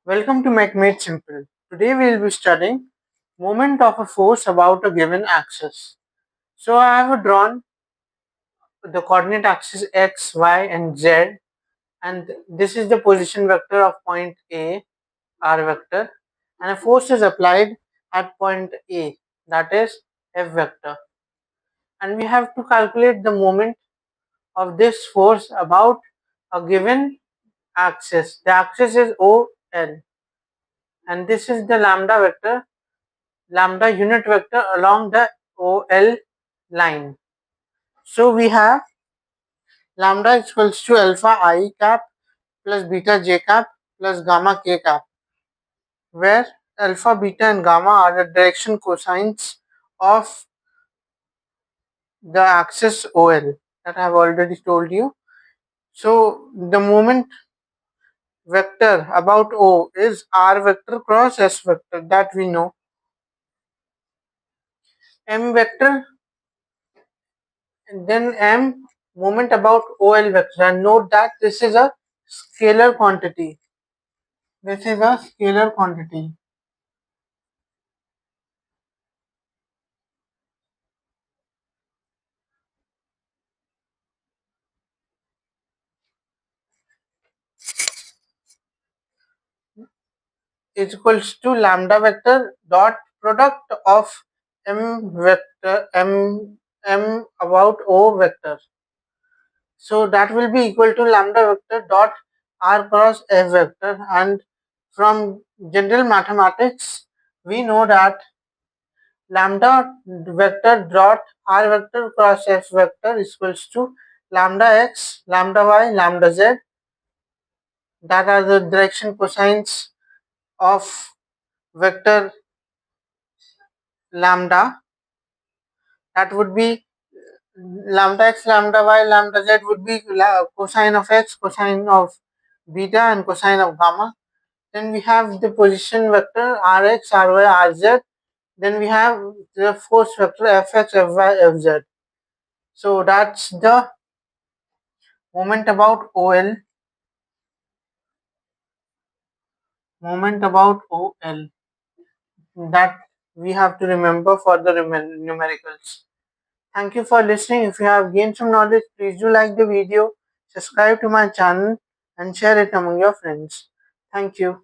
Welcome to MakeMate Simple. Today we will be studying moment of a force about a given axis. So I have drawn the coordinate axis x, y and z, and this is the position vector of point A, r vector, and a force is applied at point A, that is F vector. And we have to calculate the moment of this force about a given axis. The axis is OL, and this is the lambda vector, lambda unit vector along the OL line. So we have lambda equals to alpha I cap plus beta j cap plus gamma k cap, where alpha, beta and gamma are the direction cosines of the axis OL that I have already told you. So the moment vector about O is R vector cross S vector, that we know. M vector and then M moment about OL vector, and note that this is a scalar quantity. This is a scalar quantity. Is equals to lambda vector dot product of M vector M about O vector. So that will be equal to lambda vector dot R cross F vector, and from general mathematics we know that lambda vector dot R vector cross F vector is equals to lambda x, lambda y, lambda z, that are the direction cosines of vector lambda. That would be lambda x, lambda y, lambda z would be cosine of x, cosine of beta and cosine of gamma. Then we have the position vector rx, ry, rz. Then we have the force vector fx, fy, fz. So that's the moment about OL. Moment about OL that we have to remember for the numericals. Thank you for listening. If you have gained some knowledge, please do like the video, subscribe to my channel and share it among your friends. Thank you.